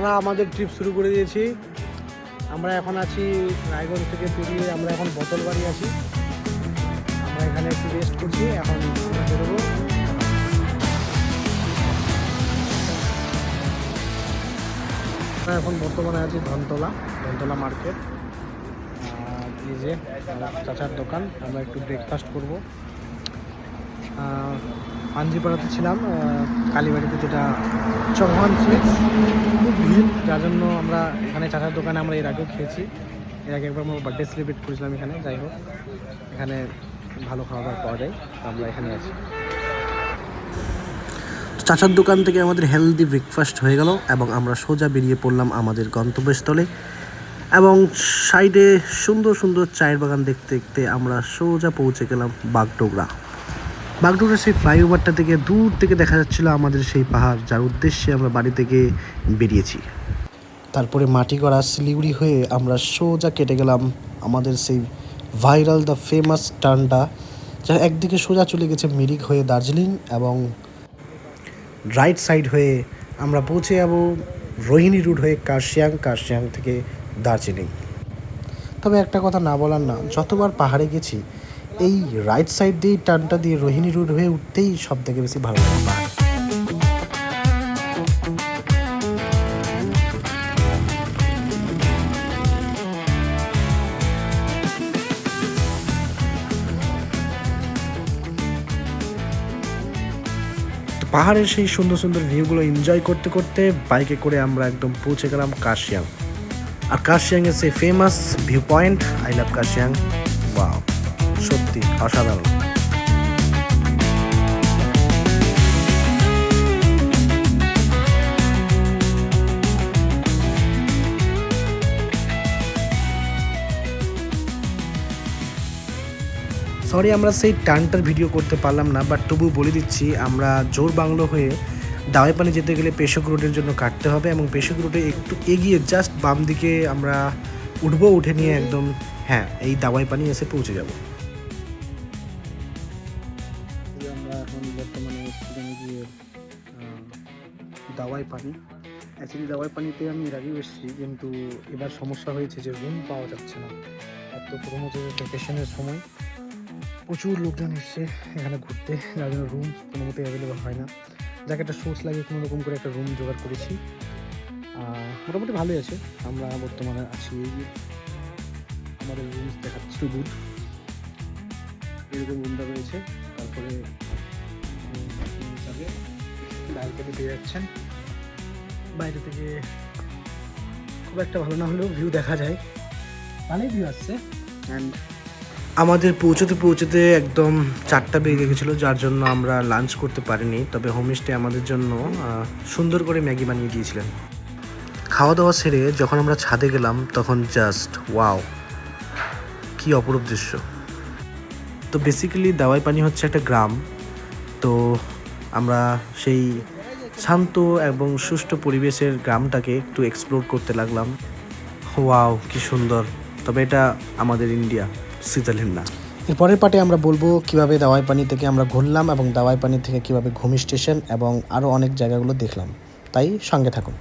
আমরা আমাদের ট্রিপ শুরু করে দিয়েছি। আমরা এখন আছি রায়গঞ্জ থেকে পেরিয়ে আমরা এখন বোতলবাড়ি আছি। আমরা এখানে একটু রেস্ট করছি, এখন আমরা বেরোবো। আমরা এখন বর্তমানে আছি ধনতলা মার্কেট। এই যে চাচার দোকান, আমরা একটু ব্রেকফাস্ট করবো। পাঞ্জিপাড়াতে ছিলাম, কালীবাড়িতে যেটা চৌহান সুইটস, খুব ভিড়, যার জন্য আমরা এখানে চাচার দোকানে আমরা এর আগেও খেয়েছি। এর আগে একবার আমরা বার্থডে সেলিব্রেট করেছিলাম এখানে। যাই হোক, এখানে ভালো খাওয়া দাওয়া পাওয়া যায়, তো আমরা এখানে আছি। চাচার দোকান থেকে আমাদের হেলদি ব্রেকফাস্ট হয়ে গেল এবং আমরা সোজা বেরিয়ে পড়লাম আমাদের গন্তব্যস্থলে। এবং সাইডে সুন্দর সুন্দর চায়ের বাগান দেখতে দেখতে আমরা সোজা পৌঁছে গেলাম বাগডোগরা। সেই ফ্লাইওভারটা থেকে দূর থেকে দেখা যাচ্ছিল আমাদের সেই পাহাড়, যার উদ্দেশ্যে আমরা বাড়ি থেকে বেরিয়েছি। তারপরে মাটিগড়া শিলিগুড়ি হয়ে আমরা সোজা কেটে গেলাম আমাদের সেই ভাইরাল দ্য ফেমাস টার্নটা, যার একদিকে সোজা চলে গেছে মিরিক হয়ে দার্জিলিং, এবং রাইট সাইড হয়ে আমরা পৌঁছে যাব রোহিণী রুট হয়ে কার্শিয়াং থেকে দার্জিলিং। তবে একটা কথা না বলার না, যতবার পাহাড়ে গেছি এই রাইট সাইড দিয়ে টার্নটা দিয়ে রোহিণী রুট হয়ে উঠতেই সব থেকে বেশি ভালো লাগে পাহাড়ে। পাহাড়ের সেই সুন্দর সুন্দর ভিউগুলো এনজয় করতে করতে বাইকে করে আমরা একদম পৌঁছে গেলাম কার্শিয়াং। আর কার্শিয়াংয়ের সেই famous view point, I love Kurseong. Wow, সত্যি অসাধারণ। সরি, আমরা সেই টার্নটার ভিডিও করতে পারলাম না, বাট তবু বলে দিচ্ছি, আমরা জোর বাংলো হয়ে দাওয়াইপানি যেতে গেলে পেশক রোডের জন্য কাটতে হবে, এবং পেশক রোডে একটু এগিয়ে জাস্ট বাম দিকে আমরা উঠবো, উঠে নিয়ে একদম এই দাওয়াইপানি এসে পৌঁছে যাব। আমরা এখন বর্তমানে গিয়ে দাওয়াইপানি। অ্যাকচুয়ালি দাওয়াইপানিতে আমি এর আগেও এসেছি, কিন্তু এবার সমস্যা হয়েছে যে রুম পাওয়া যাচ্ছে না। এত প্রথমত ভ্যাকেশনের সময় প্রচুর লোকজন এসছে এখানে ঘুরতে, যার জন্য রুম কোনো মতো অ্যাভেলেবল হয় না। যাকে একটা সোর্স লাগে কোনো রকম করে একটা রুম জোগাড় করেছি। মোটামুটি ভালোই আছে। আমরা বর্তমানে আছি, আমাদের রুম দেখাচ্ছি বুধ, এরকম রুমটা রয়েছে। তারপরে বাইরে থেকে পেয়ে যাচ্ছেন, বাইরে থেকে খুব একটা ভালো না হলেও ভিউ দেখা যায়, ভালোই ভিউ আসছে। অ্যান্ড আমাদের পৌঁছতে একদম 4টা বেজে গেছিলো, যার জন্য আমরা লাঞ্চ করতে পারিনি। তবে হোমস্টে আমাদের জন্য সুন্দর করে ম্যাগি বানিয়ে দিয়েছিলেন। খাওয়া দাওয়া সেরে যখন আমরা ছাদে গেলাম, তখন জাস্ট ওয়াও, কি অপরূপ দৃশ্য। তো বেসিক্যালি দাওয়াইপানি হচ্ছে একটা গ্রাম, তো আমরা সেই শান্ত এবং সুষ্ঠু পরিবেশের গ্রামটাকে একটু এক্সপ্লোর করতে লাগলাম। ওয়াও, কি সুন্দর। তবে এটা আমাদের ইন্ডিয়া, সুইজারল্যান্ড না। এর পরের পার্টে আমরা বলবো কিভাবে দাওয়াইপানি থেকে আমরা ঘুরলাম এবং দাওয়াইপানি থেকে কিভাবে ঘুমি স্টেশন এবং আরও অনেক জায়গাগুলো দেখলাম। তাই সঙ্গে থাকুন।